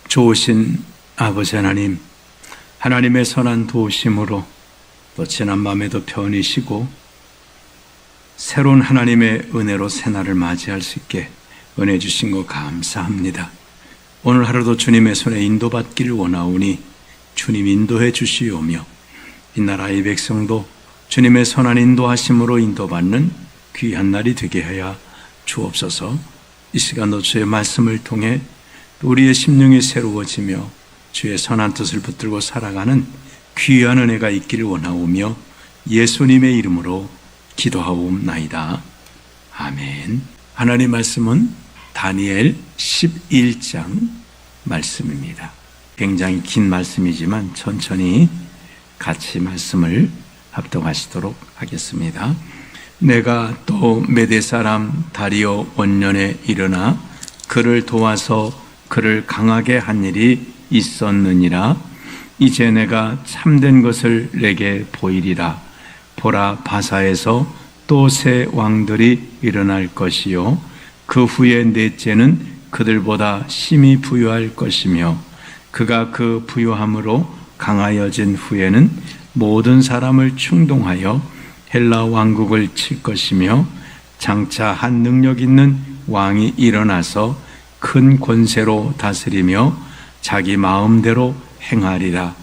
좋으신 아버지 하나님, 하나님의 선한 도우심으로 또 지난 밤에도 편히쉬고 새로운 하나님의 은혜로 새날을 맞이할 수 있게 은혜 주신 것 감사합니다. 오늘 하루도 주님의 손에 인도받기를 원하오니 주님 인도해 주시오며 이 나라의 백성도 주님의 선한 인도하심으로 인도받는 귀한 날이 되게 하여 주옵소서. 이 시간도 주의 말씀을 통해 우리의 심령이 새로워지며 주의 선한 뜻을 붙들고 살아가는 귀한 은혜가 있기를 원하오며 예수님의 이름으로 기도하옵나이다. 아멘. 하나님 말씀은 다니엘 11장 말씀입니다. 굉장히 긴 말씀이지만 천천히 같이 말씀을 합독하시도록 하겠습니다. 내가 또 메대 사람 다리오 원년에 일어나 그를 도와서 그를 강하게 한 일이 있었느니라. 이제 내가 참된 것을 내게 보이리라. 보라, 바사에서 또 새 왕들이 일어날 것이요 그 후에 넷째는 그들보다 심히 부유할 것이며 그가 그 부유함으로 강하여진 후에는 모든 사람을 충동하여 헬라 왕국을 칠 것이며 장차 한 능력 있는 왕이 일어나서 큰 권세로 다스리며 자기 마음대로 행하리라.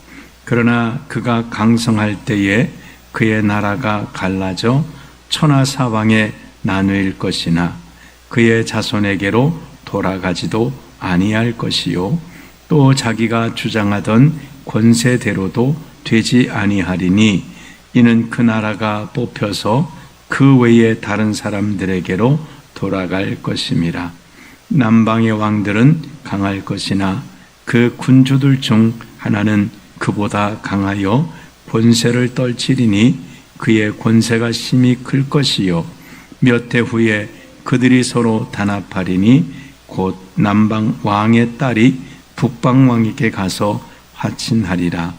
그러나 그가 강성할 때에 그의 나라가 갈라져 천하사방에 나누일 것이나 그의 자손에게로 돌아가지도 아니할 것이요 또 자기가 주장하던 권세대로도 되지 아니하리니 이는 그 나라가 뽑혀서 그 외의 다른 사람들에게로 돌아갈 것임이라. 남방의 왕들은 강할 것이나 그 군주들 중 하나는 그보다 강하여 권세를 떨치리니 그의 권세가 심히 클 것이요 몇 해 후에 그들이 서로 단합하리니 곧 남방 왕의 딸이 북방 왕에게 가서 화친하리라.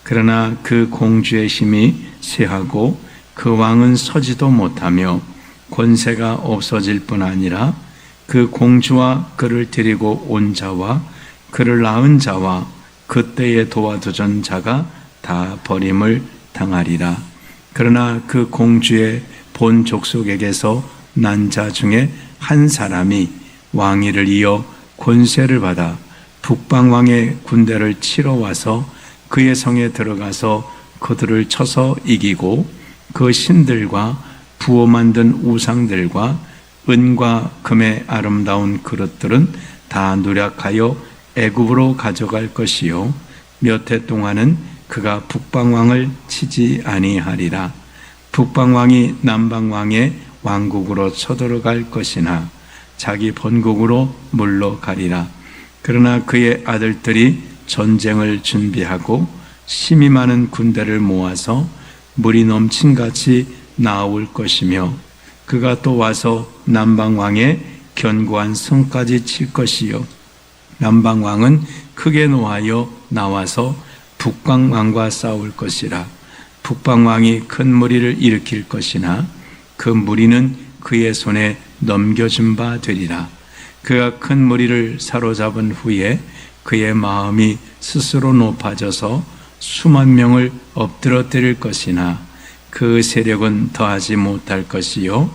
그러나 그 공주의 힘이 쇠하고 그 왕은 서지도 못하며 권세가 없어질 뿐 아니라 그 공주와 그를 데리고 온 자와 그를 낳은 자와 그때에 도와주던 자가 다 버림을 당하리라. 그러나 그 공주의 본 족속에게서 난 자 중에 한 사람이 왕위를 이어 권세를 받아 북방왕의 군대를 치러 와서 그의 성에 들어가서 그들을 쳐서 이기고 그 신들과 부어 만든 우상들과 은과 금의 아름다운 그릇들은 다 누락하여 애굽으로 가져갈 것이요 몇 해 동안은 그가 북방왕을 치지 아니하리라. 북방왕이 남방왕의 왕국으로 쳐들어갈 것이나 자기 본국으로 물러가리라. 그러나 그의 아들들이 전쟁을 준비하고 심히 많은 군대를 모아서 물이 넘친같이 나올 것이며 그가 또 와서 남방왕의 견고한 성까지 칠 것이요 남방왕은 크게 노하여 나와서 북방왕과 싸울 것이라. 북방왕이 큰 무리를 일으킬 것이나 그 무리는 그의 손에 넘겨준 바 되리라. 그가 큰 무리를 사로잡은 후에 그의 마음이 스스로 높아져서 수만 명을 엎드러 때릴 것이나 그 세력은 더하지 못할 것이요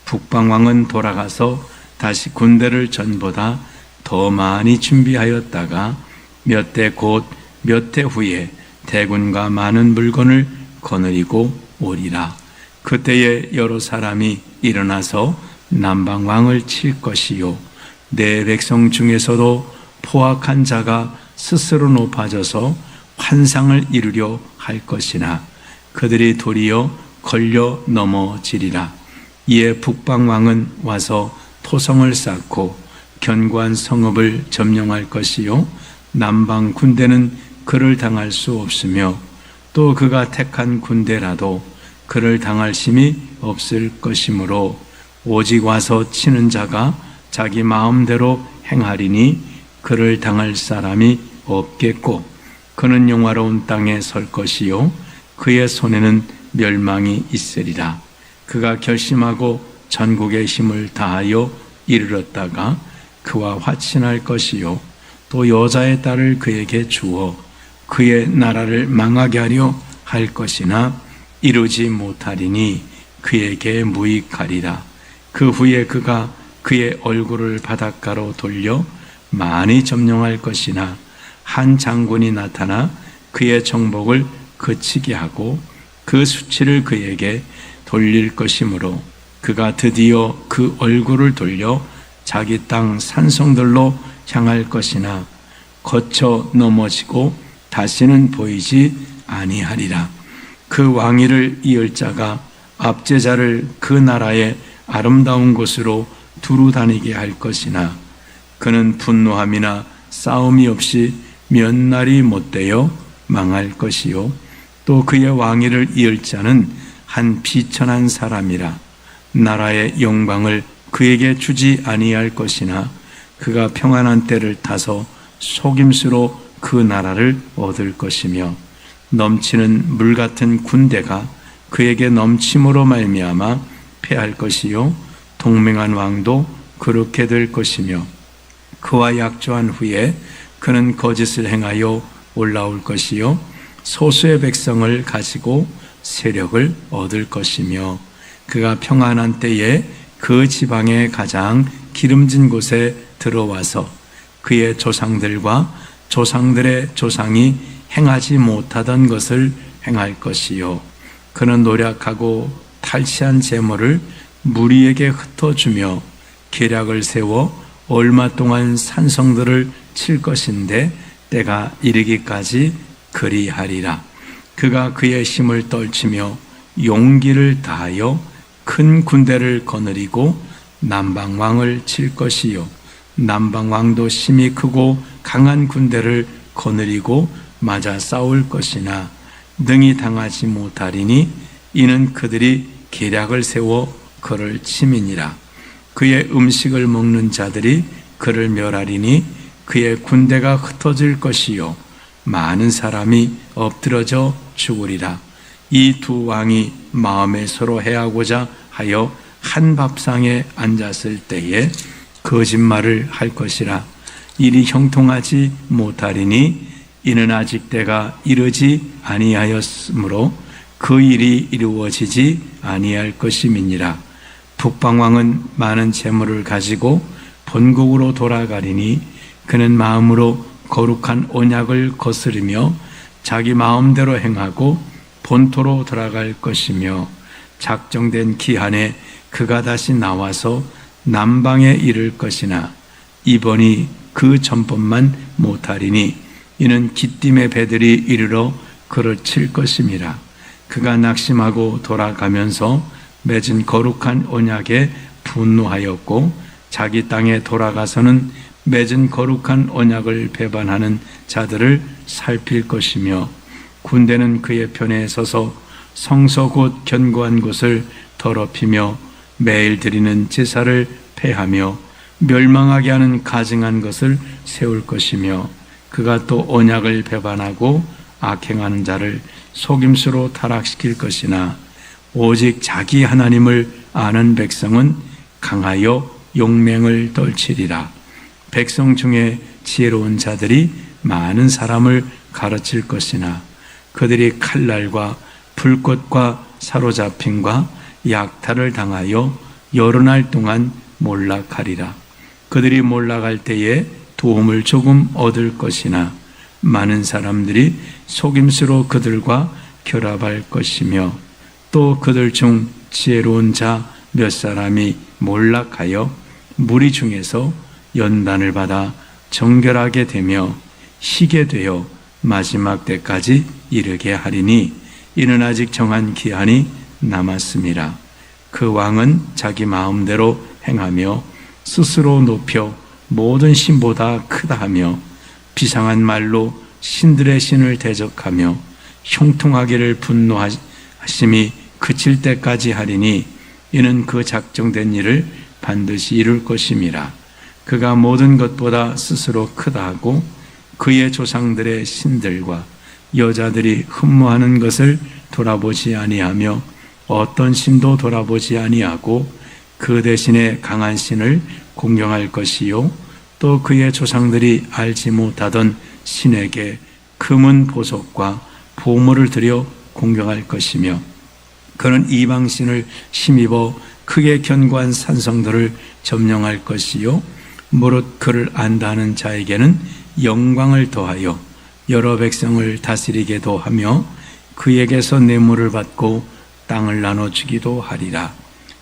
북방왕은 돌아가서 다시 군대를 전보다 더 많이 준비하였다가 몇 해 후에 대군과 많은 물건을 거느리고 오리라. 그때에 여러 사람이 일어나서 남방왕을 칠 것이요 내 백성 중에서도 포악한 자가 스스로 높아져서 환상을 이루려 할 것이나 그들이 도리어 걸려 넘어지리라. 이에 북방왕은 와서 토성을 쌓고 견고한 성읍을 점령할 것이요 남방 군대는 그를 당할 수 없으며 또 그가 택한 군대라도 그를 당할 힘이 없을 것이므로 오직 와서 치는 자가 자기 마음대로 행하리니 그를 당할 사람이 없겠고 그는 영화로운 땅에 설 것이요 그의 손에는 멸망이 있으리라. 그가 결심하고 전국의 힘을 다하여 이르렀다가 그와 화친할 것이요 또 여자의 딸을 그에게 주어 그의 나라를 망하게 하려 할 것이나 이루지 못하리니 그에게 무익하리라. 그 후에 그가 그의 얼굴을 바닷가로 돌려 많이 점령할 것이나 한 장군이 나타나 그의 정복을 그치게 하고 그 수치를 그에게 돌릴 것이므로 그가 드디어 그 얼굴을 돌려 자기 땅 산성들로 향할 것이나 거쳐 넘어지고 다시는 보이지 아니하리라. 그 왕위를 이을 자가 압제자를 그 나라의 아름다운 곳으로 두루 다니게 할 것이나 그는 분노함이나 싸움이 없이 몇 날이 못되어 망할 것이요 또 그의 왕위를 이을 자는 한 비천한 사람이라. 나라의 영광을 그에게 주지 아니할 것이나 그가 평안한 때를 타서 속임수로 그 나라를 얻을 것이며 넘치는 물 같은 군대가 그에게 넘침으로 말미암아 패할 것이요 동맹한 왕도 그렇게 될 것이며 그와 약조한 후에 그는 거짓을 행하여 올라올 것이요 소수의 백성을 가지고 세력을 얻을 것이며 그가 평안한 때에 그 지방의 가장 기름진 곳에 들어와서 그의 조상들과 조상들의 조상이 행하지 못하던 것을 행할 것이요 그는 노력하고 탈취한 재물을 무리에게 흩어주며 계략을 세워 얼마 동안 산성들을 칠 것인데 때가 이르기까지 그리하리라. 그가 그의 힘을 떨치며 용기를 다하여 큰 군대를 거느리고 남방왕을 칠 것이요 남방왕도 힘이 크고 강한 군대를 거느리고 맞아 싸울 것이나 능히 당하지 못하리니 이는 그들이 계략을 세워 그를 침이니라. 그의 음식을 먹는 자들이 그를 멸하리니 그의 군대가 흩어질 것이요 많은 사람이 엎드러져 죽으리라. 이 두 왕이 마음에 서로 해하고자 하여 한 밥상에 앉았을 때에 거짓말을 할 것이라. 일이 형통하지 못하리니 이는 아직 때가 이르지 아니하였으므로 그 일이 이루어지지 아니할 것임이니라. 북방왕은 많은 재물을 가지고 본국으로 돌아가리니 그는 마음으로 거룩한 언약을 거스르며 자기 마음대로 행하고 본토로 돌아갈 것이며 작정된 기한에 그가 다시 나와서 남방에 이를 것이나 이번이 그 전번만 못하리니 이는 기띔의 배들이 이르러 그를 칠 것임이라. 그가 낙심하고 돌아가면서 맺은 거룩한 언약에 분노하였고 자기 땅에 돌아가서는 맺은 거룩한 언약을 배반하는 자들을 살필 것이며 군대는 그의 편에 서서 성서 곧 견고한 곳을 더럽히며 매일 드리는 제사를 폐하며 멸망하게 하는 가증한 것을 세울 것이며 그가 또 언약을 배반하고 악행하는 자를 속임수로 타락시킬 것이나 오직 자기 하나님을 아는 백성은 강하여 용맹을 떨치리라. 백성 중에 지혜로운 자들이 많은 사람을 가르칠 것이나 그들이 칼날과 불꽃과 사로잡힘과 약탈을 당하여 여러 날 동안 몰락하리라. 그들이 몰락할 때에 도움을 조금 얻을 것이나 많은 사람들이 속임수로 그들과 결합할 것이며 또 그들 중 지혜로운 자 몇 사람이 몰락하여 무리 중에서 연단을 받아 정결하게 되며 희게 되어 마지막 때까지 이르게 하리니 이는 아직 정한 기한이 남았음이라. 그 왕은 자기 마음대로 행하며 스스로 높여 모든 신보다 크다 하며 비상한 말로 신들의 신을 대적하며 형통하기를 분노하심이 그칠 때까지 하리니 이는 그 작정된 일을 반드시 이룰 것임이라. 그가 모든 것보다 스스로 크다 하고 그의 조상들의 신들과 여자들이 흠모하는 것을 돌아보지 아니하며 어떤 신도 돌아보지 아니하고 그 대신에 강한 신을 공경할 것이요 또 그의 조상들이 알지 못하던 신에게 금은 보석과 보물을 들여 공경할 것이며 그는 이방신을 힘입어 크게 견고한 산성들을 점령할 것이요 무릇 그를 안다는 자에게는 영광을 더하여 여러 백성을 다스리게도 하며 그에게서 뇌물을 받고 땅을 나눠주기도 하리라.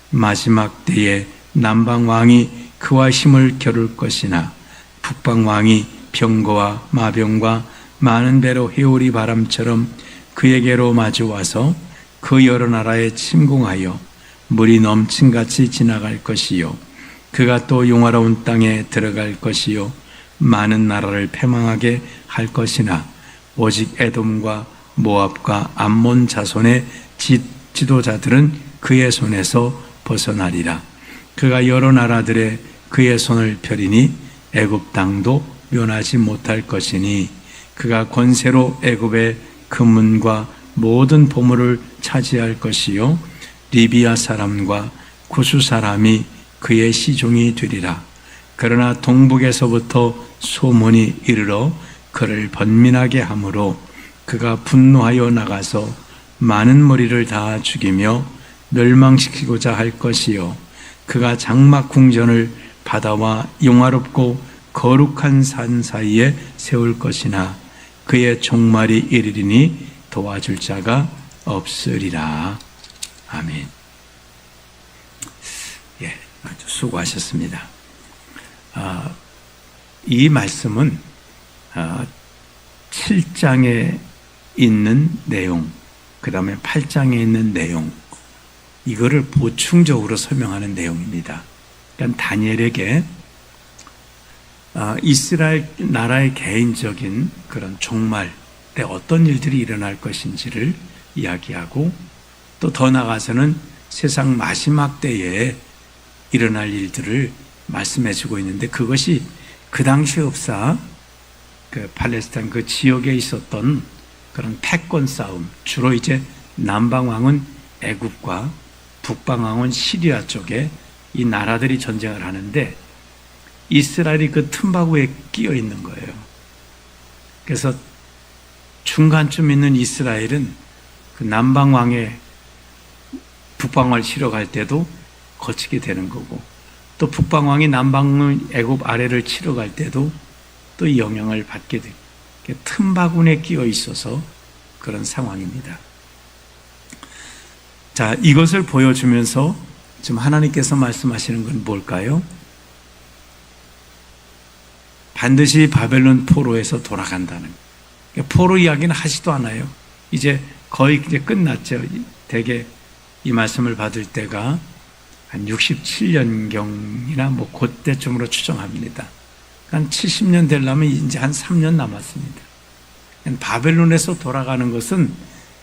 마지막 때에 남방왕이 그와 힘을 겨룰 것이나 북방왕이 병거와 마병과 많은 배로 회오리 바람처럼 그에게로 마주와서 그 여러 나라에 침공하여 물이 넘친같이 지나갈 것이요 그가 또 용화로운 땅에 들어갈 것이요 많은 나라를 패망하게 할 것이나 오직 에돔과 모압과 암몬 자손의 지도자들은 그의 손에서 벗어나리라. 그가 여러 나라들의 그의 손을 펴리니 애굽 땅도 면하지 못할 것이니 그가 권세로 애굽의 금문과 모든 보물을 차지할 것이요 리비아 사람과 구수 사람이 그의 시종이 되리라. 그러나 동북에서부터 소문이 이르러 그를 번민하게 하므로 그가 분노하여 나가서 많은 무리를 다 죽이며 멸망시키고자 할 것이요 그가 장막 궁전을 바다와 용화롭고 거룩한 산 사이에 세울 것이나 그의 종말이 이르리니 도와줄 자가 없으리라. 아멘. 예, 아주 수고하셨습니다. 이 말씀은 7장에 있는 내용, 그 다음에 8장에 있는 내용, 이거를 보충적으로 설명하는 내용입니다. 그러니까 다니엘에게 이스라엘 나라의 개인적인 그런 종말 때 어떤 일들이 일어날 것인지를 이야기하고 또 더 나아가서는 세상 마지막 때에 일어날 일들을 말씀해 주고 있는데 그것이 그 당시 흡사 그 팔레스타인 그 지역에 있었던 그런 패권 싸움, 주로 이제 남방왕은 애굽과 북방왕은 시리아 쪽에 이 나라들이 전쟁을 하는데 이스라엘이 그 틈바구에 끼어 있는 거예요. 그래서 중간쯤 있는 이스라엘은 그 남방왕의 북방왕을 치러 갈 때도 거치게 되는 거고 또 북방왕이 남방의 애굽 아래를 치러 갈 때도 또 이 영향을 받게 돼요. 틈바구니에 끼어 있어서 그런 상황입니다. 자, 이것을 보여주면서 지금 하나님께서 말씀하시는 건 뭘까요? 반드시 바벨론 포로에서 돌아간다는 거예요. 포로 이야기는 하지도 않아요. 이제 거의 이제 끝났죠. 대개 이 말씀을 받을 때가 한 67년경이나 뭐 그때쯤으로 추정합니다. 한 70년 되려면 이제 한 3년 남았습니다. 바벨론에서 돌아가는 것은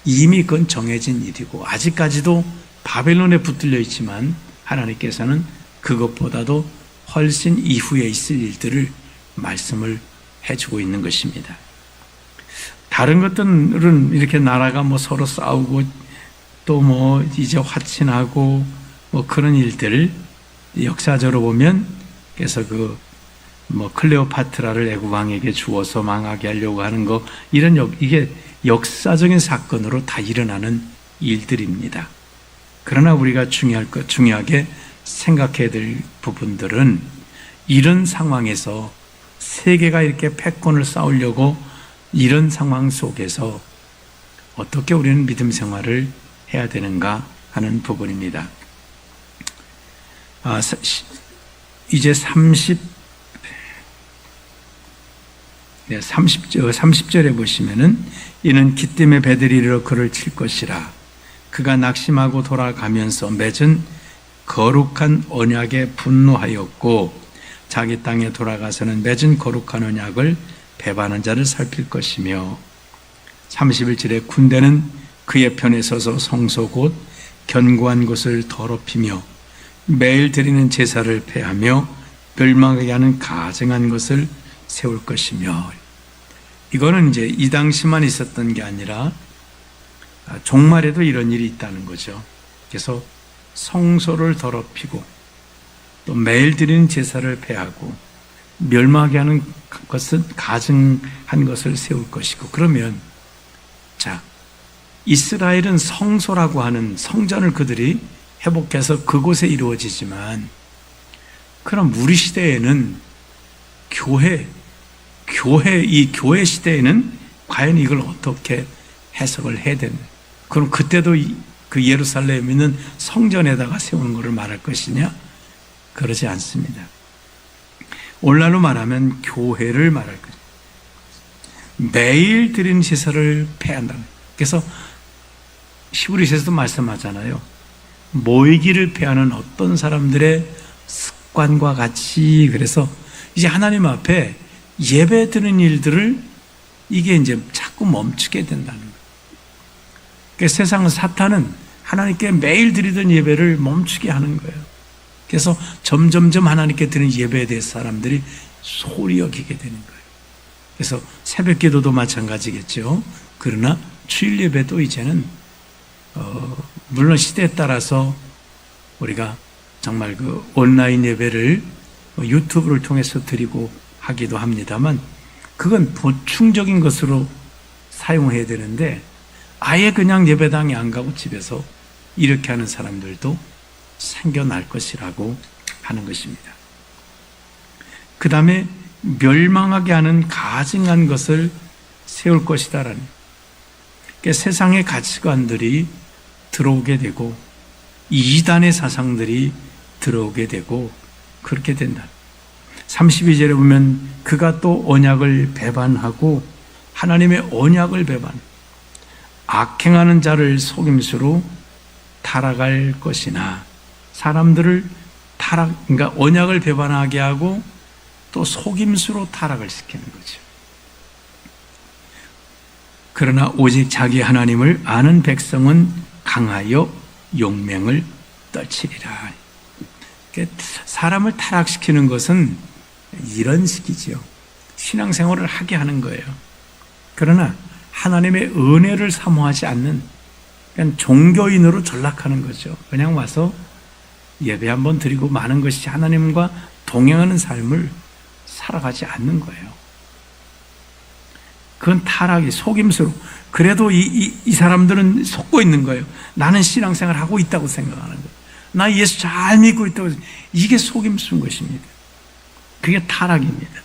이미 그건 정해진 일이고 아직까지도 바벨론에 붙들려 있지만 하나님께서는 그것보다도 훨씬 이후에 있을 일들을 말씀을 해주고 있는 것입니다. 다른 것들은 이렇게 나라가 뭐 서로 싸우고 또 뭐 이제 화친하고 뭐 그런 일들을 역사적으로 보면 그래서 그 뭐 클레오파트라를 애국 왕에게 주어서 망하게 하려고 하는 거 이런 이게 역사적인 사건으로 다 일어나는 일들입니다. 그러나 우리가 중요하게 생각해야 될 부분들은 이런 상황에서 세계가 이렇게 패권을 쌓으려고 이런 상황 속에서 어떻게 우리는 믿음 생활을 해야 되는가 하는 부분입니다. 이제 30절에 보시면은 이는 기쁨의 배들이 이르러 그를 칠 것이라. 그가 낙심하고 돌아가면서 맺은 거룩한 언약에 분노하였고 자기 땅에 돌아가서는 맺은 거룩한 언약을 배반한 자를 살필 것이며 31절에 군대는 그의 편에 서서 성소 곧 견고한 곳을 더럽히며 매일 드리는 제사를 폐하며 멸망하게 하는 가증한 것을 세울 것이며 이거는 이제 이 당시만 있었던 게 아니라 종말에도 이런 일이 있다는 거죠. 그래서 성소를 더럽히고 또 매일 드리는 제사를 폐하고 멸망하게 하는 것은 가증한 것을 세울 것이고, 그러면 자, 이스라엘은 성소라고 하는 성전을 그들이 회복해서 그곳에 이루어지지만, 그럼 우리 시대에는 이 교회 시대에는 과연 이걸 어떻게 해석을 해야 되나? 그럼 그때도 그 예루살렘에 있는 성전에다가 세우는 것을 말할 것이냐? 그러지 않습니다. 오늘날로 말하면 교회를 말할 것입니다. 매일 드리는 제사를 폐한다. 그래서 히브리서에서도 말씀하잖아요. 모이기를 폐하는 어떤 사람들의 습관과 같이, 그래서 이제 하나님 앞에 예배 드리는 일들을 이게 이제 자꾸 멈추게 된다는 거예요. 그러니까 세상은, 사탄은 하나님께 매일 드리던 예배를 멈추게 하는 거예요. 그래서 점점점 하나님께 드리는 예배에 대해서 사람들이 소홀히 여기게 되는 거예요. 그래서 새벽 기도도 마찬가지겠죠. 그러나 주일 예배도 이제는 물론 시대에 따라서 우리가 정말 그 온라인 예배를 유튜브를 통해서 드리고 하기도 합니다만, 그건 보충적인 것으로 사용해야 되는데, 아예 그냥 예배당에 안 가고 집에서 이렇게 하는 사람들도 생겨날 것이라고 하는 것입니다. 그 다음에 멸망하게 하는 가증한 것을 세울 것이다라는, 그러니까 세상의 가치관들이 들어오게 되고 이단의 사상들이 들어오게 되고 그렇게 된다. 32절에 보면 그가 또 언약을 배반하고 하나님의 언약을 배반, 악행하는 자를 속임수로 타락할 것이나, 사람들을 그러니까 언약을 배반하게 하고 또 속임수로 타락을 시키는 거죠. 그러나 오직 자기 하나님을 아는 백성은 강하여 용맹을 떨치리라. 사람을 타락시키는 것은 이런 식이지요. 신앙생활을 하게 하는 거예요. 그러나 하나님의 은혜를 사모하지 않는, 그냥 종교인으로 전락하는 거죠. 그냥 와서 예배 한번 드리고 마는 것이 하나님과 동행하는 삶을 살아가지 않는 거예요. 그건 타락이, 속임수로. 그래도 이 사람들은 속고 있는 거예요. 나는 신앙생활 하고 있다고 생각하는 거예요. 나 예수 잘 믿고 있다고. 이게 속임수인 것입니다. 그게 타락입니다.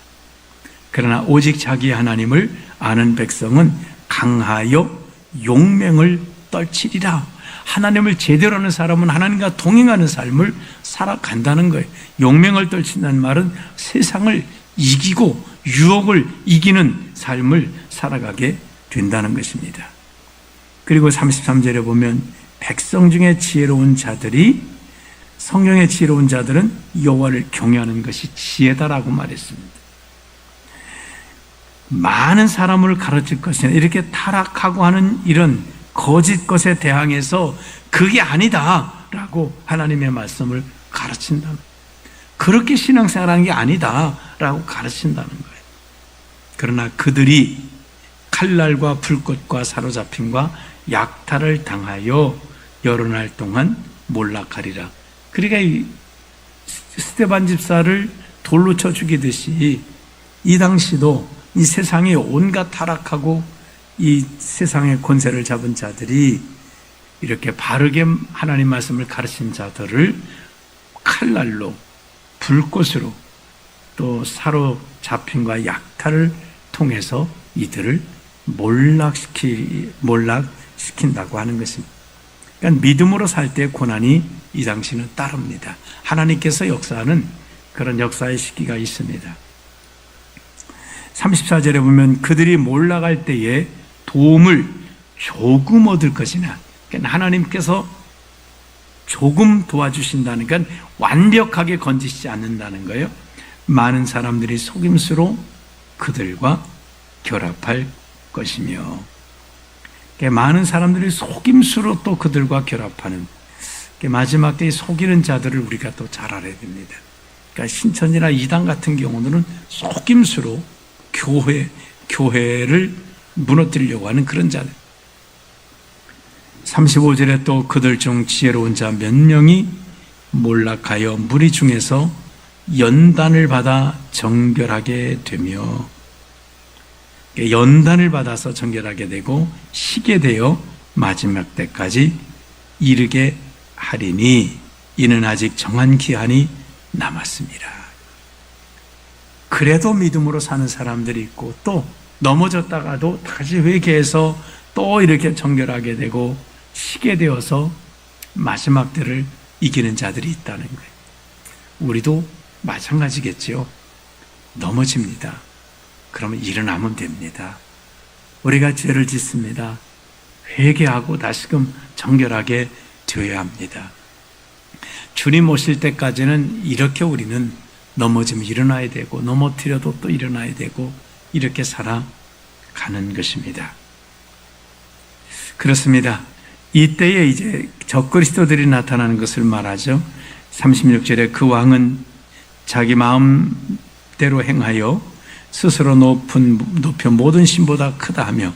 그러나 오직 자기 하나님을 아는 백성은 강하여 용맹을 떨치리라. 하나님을 제대로 아는 사람은 하나님과 동행하는 삶을 살아간다는 거예요. 용맹을 떨친다는 말은 세상을 이기고 유혹을 이기는 삶을 살아가게 된다는 것입니다. 그리고 33절에 보면 백성 중에 지혜로운 자들이, 성경의 지혜로운 자들은 여호와를 경외하는 것이 지혜다라고 말했습니다. 많은 사람을 가르칠 것이나 이렇게 타락하고 하는 이런 거짓 것에 대항해서 그게 아니다라고 하나님의 말씀을 가르친다. 그렇게 신앙생활하는 게 아니다라고 가르친다는 거예요. 그러나 그들이 칼날과 불꽃과 사로잡힘과 약탈을 당하여 여러 날 동안 몰락하리라. 그러니까 이 스데반 집사를 돌로 쳐 죽이듯이 이 당시도 이 세상에 온갖 타락하고 이 세상의 권세를 잡은 자들이 이렇게 바르게 하나님 말씀을 가르친 자들을 칼날로, 불꽃으로, 또 사로잡힘과 약탈을 통해서 이들을 몰락시킨다고 하는 것입니다. 그러니까 믿음으로 살 때 고난이 이 당시는 따릅니다. 하나님께서 역사하는 그런 역사의 시기가 있습니다. 34절에 보면 그들이 몰락할 때에 도움을 조금 얻을 것이나, 그러니까 하나님께서 조금 도와주신다는 건 완벽하게 건지시지 않는다는 거예요. 많은 사람들이 속임수로 그들과 결합할 것이며, 그러니까 많은 사람들이 속임수로 또 그들과 결합하는, 그러니까 마지막 때에 속이는 자들을 우리가 또 잘 알아야 됩니다. 그러니까 신천지나 이단 같은 경우는 속임수로 교회를 무너뜨리려고 하는 그런 자들. 35절에 또 그들 중 지혜로운 자 몇 명이 몰락하여 무리 중에서 연단을 받아 정결하게 되며, 연단을 받아서 정결하게 되고 시게 되어 마지막 때까지 이르게 하리니 이는 아직 정한 기한이 남았습니다. 그래도 믿음으로 사는 사람들이 있고, 또 넘어졌다가도 다시 회개해서 또 이렇게 정결하게 되고 시게 되어서 마지막 때를 이기는 자들이 있다는 거예요. 우리도 마찬가지겠지요. 넘어집니다. 그러면 일어나면 됩니다. 우리가 죄를 짓습니다. 회개하고 다시금 정결하게 되어야 합니다. 주님 오실 때까지는 이렇게 우리는 넘어지면 일어나야 되고, 넘어뜨려도 또 일어나야 되고, 이렇게 살아가는 것입니다. 그렇습니다. 이때에 이제 적그리스도들이 나타나는 것을 말하죠. 36절에 그 왕은 자기 마음대로 행하여 스스로 높여 모든 신보다 크다 하며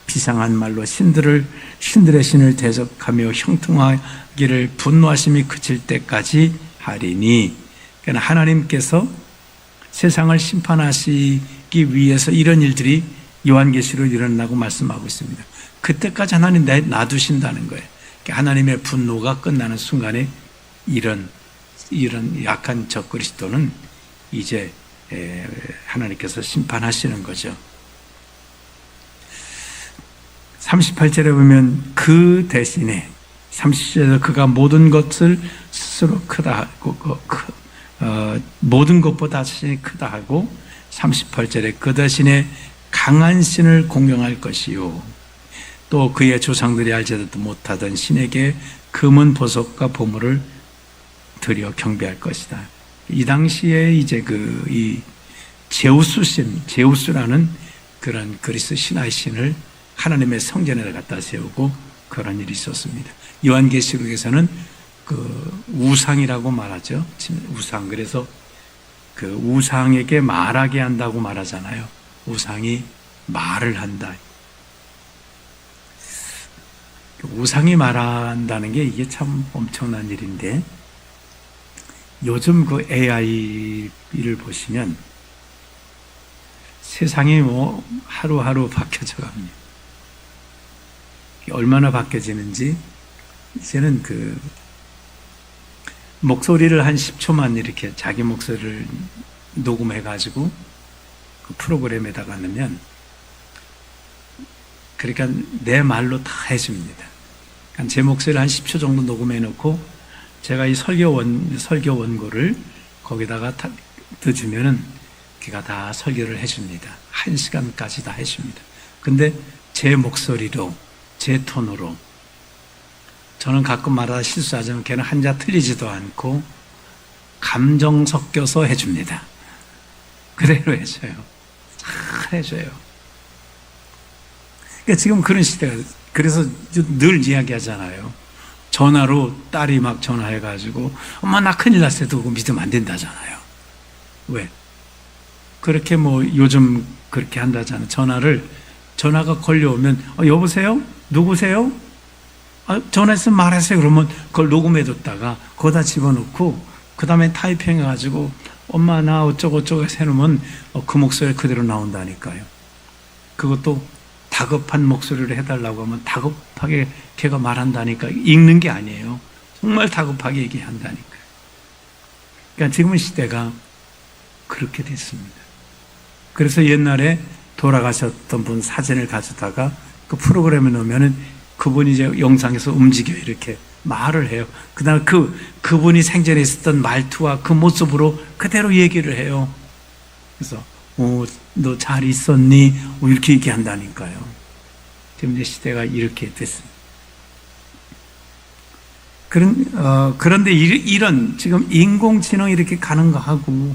비상한 말로 신들의 신을 대적하며 형통하기를 분노하심이 그칠 때까지 하리니, 그러니까 하나님께서 세상을 심판하시기 위해서 이런 일들이 요한계시로 일어나고 말씀하고 있습니다. 그때까지 하나님 놔두신다는 거예요. 그러니까 하나님의 분노가 끝나는 순간에 이런 약한 적그리스도는 이제 하나님께서 심판하시는 거죠. 38절에 보면 그 대신에 30절에서 그가 모든 것을 스스로 크다 하고 모든 것보다 자신이 크다 하고 38절에 그 대신에 강한 신을 공경할 것이요 또 그의 조상들이 알지도 못하던 신에게 금은 보석과 보물을 드려 경배할 것이다. 이 당시에 이제 이 제우스라는 그런 그리스 신의 신을 하나님의 성전에 갖다 세우고 그런 일이 있었습니다. 요한계시록에서는 그 우상이라고 말하죠. 우상. 그래서 그 우상에게 말하게 한다고 말하잖아요. 우상이 말을 한다. 우상이 말한다는 게 이게 참 엄청난 일인데, 요즘 그 AI를 보시면 세상이 뭐 하루하루 바뀌어져 갑니다. 얼마나 바뀌어지는지, 이제는 그 목소리를 한 10초만 이렇게 자기 목소리를 녹음해가지고 그 프로그램에다가 넣으면, 그러니까 내 말로 다 해줍니다. 그러니까 제 목소리를 한 10초 정도 녹음해 놓고 제가 이 설교 원고를 거기다가 넣어주면은 걔가 다 설교를 해줍니다. 1시간까지 다 해줍니다. 근데 제 목소리로, 제 톤으로, 저는 가끔 말하다 실수하자면 걔는 한자 틀리지도 않고 감정 섞여서 해줍니다. 그대로 해줘요. 잘 해줘요. 그러니까 지금 그런 시대가, 그래서 늘 이야기하잖아요. 전화로 딸이 막 전화해가지고 엄마 나 큰일 났어요. 그거 믿으면 안 된다잖아요. 왜? 그렇게 뭐 요즘 그렇게 한다잖아요. 전화가 걸려오면 여보세요? 누구세요? 전화해서 말하세요. 그러면 그걸 녹음해뒀다가 거기다 집어넣고 그 다음에 타이핑해가지고 엄마 나 어쩌고 해놓으면 그 목소리 그대로 나온다니까요. 그것도 다급한 목소리를 해달라고 하면 다급하게 걔가 말한다니까. 읽는 게 아니에요. 정말 다급하게 얘기한다니까요. 그러니까 지금은 시대가 그렇게 됐습니다. 그래서 옛날에 돌아가셨던 분 사진을 가져다가 그 프로그램에 넣으면은 그분이 이제 영상에서 움직여 이렇게 말을 해요. 그다음에 그분이 생전에 있었던 말투와 그 모습으로 그대로 얘기를 해요. 그래서 너 잘 있었니? 이렇게 얘기한다니까요. 지금 이제 시대가 이렇게 됐습니다. 그런데 이런 지금 인공지능이 이렇게 가는 거 하고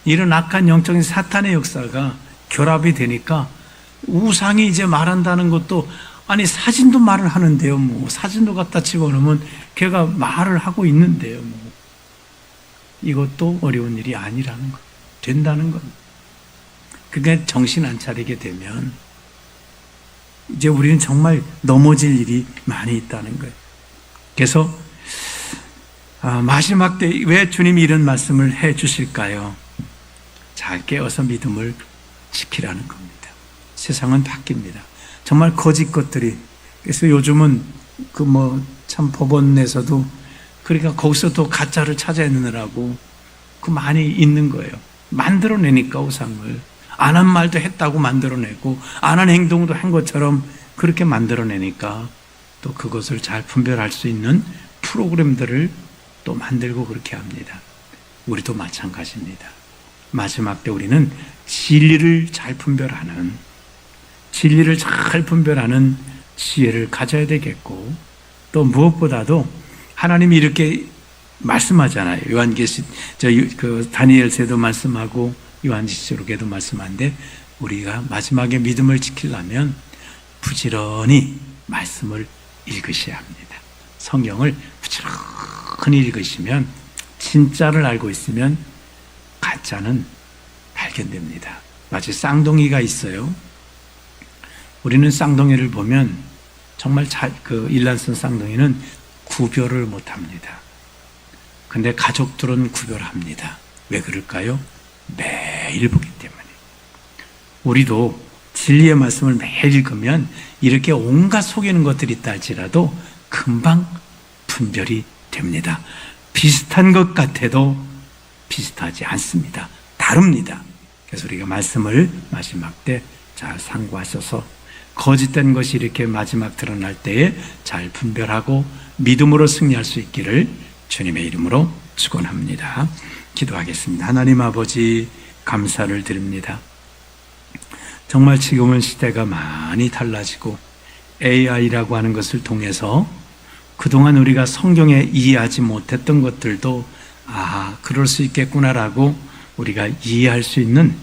이런 악한 영적인 사탄의 역사가 결합이 되니까 우상이 이제 말한다는 것도, 아니 사진도 말을 하는데요. 뭐 사진도 갖다 집어넣으면 걔가 말을 하고 있는데요. 뭐 이것도 어려운 일이 아니라는 거, 된다는 겁니다. 그게 정신 안 차리게 되면 이제 우리는 정말 넘어질 일이 많이 있다는 거예요. 그래서 마지막 때 왜 주님이 이런 말씀을 해 주실까요? 잘 깨어서 믿음을 지키라는 겁니다. 세상은 바뀝니다. 정말 거짓 것들이, 그래서 요즘은 참 법원에서도 그러니까 거기서 또 가짜를 찾아내느라고 많이 있는 거예요. 만들어내니까 우상을. 안 한 말도 했다고 만들어내고 안 한 행동도 한 것처럼 그렇게 만들어내니까 또 그것을 잘 분별할 수 있는 프로그램들을 또 만들고 그렇게 합니다. 우리도 마찬가지입니다. 마지막 때 우리는 진리를 잘 분별하는 지혜를 가져야 되겠고, 또 무엇보다도 하나님이 이렇게 말씀하잖아요. 요한계시, 다니엘서에도 말씀하고 요한계시록에도 말씀하는데, 우리가 마지막에 믿음을 지키려면 부지런히 말씀을 읽으셔야 합니다. 성경을 부지런히 읽으시면, 진짜를 알고 있으면 가짜는 발견됩니다. 마치 쌍둥이가 있어요. 우리는 쌍둥이를 보면 정말 일란성 쌍둥이는 구별을 못합니다. 근데 가족들은 구별합니다. 왜 그럴까요? 매일 보기 때문에. 우리도 진리의 말씀을 매일 읽으면 이렇게 온갖 속이는 것들이 있다 할지라도 금방 분별이 됩니다. 비슷한 것 같아도 비슷하지 않습니다. 다릅니다. 그래서 우리가 말씀을 마지막 때 잘 상고하셔서 거짓된 것이 이렇게 마지막 드러날 때에 잘 분별하고 믿음으로 승리할 수 있기를 주님의 이름으로 축원합니다. 기도하겠습니다. 하나님 아버지, 감사를 드립니다. 정말 지금은 시대가 많이 달라지고 AI라고 하는 것을 통해서 그동안 우리가 성경에 이해하지 못했던 것들도 그럴 수 있겠구나라고 우리가 이해할 수 있는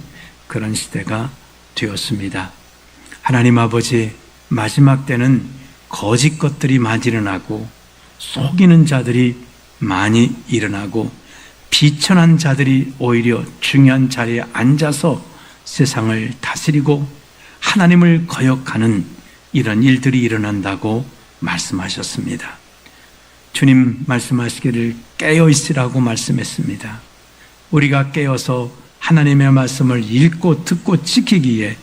그런 시대가 되었습니다. 하나님 아버지, 마지막 때는 거짓 것들이 많이 일어나고 속이는 자들이 많이 일어나고 비천한 자들이 오히려 중요한 자리에 앉아서 세상을 다스리고 하나님을 거역하는 이런 일들이 일어난다고 말씀하셨습니다. 주님 말씀하시기를 깨어있으라고 말씀했습니다. 우리가 깨어서 하나님의 말씀을 읽고 듣고 지키기에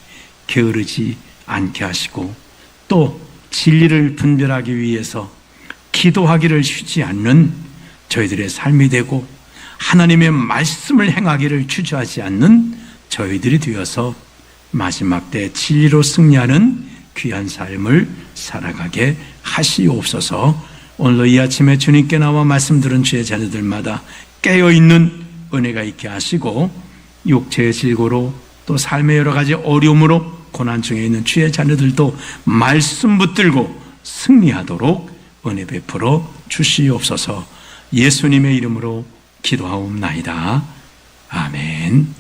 게으르지 않게 하시고, 또 진리를 분별하기 위해서 기도하기를 쉬지 않는 저희들의 삶이 되고 하나님의 말씀을 행하기를 주저하지 않는 저희들이 되어서 마지막 때 진리로 승리하는 귀한 삶을 살아가게 하시옵소서. 오늘도 이 아침에 주님께 나와 말씀 들은 주의 자녀들마다 깨어있는 은혜가 있게 하시고, 육체의 질고로 또 삶의 여러 가지 어려움으로 고난 중에 있는 주의 자녀들도 말씀 붙들고 승리하도록 은혜 베풀어 주시옵소서. 예수님의 이름으로 기도하옵나이다. 아멘.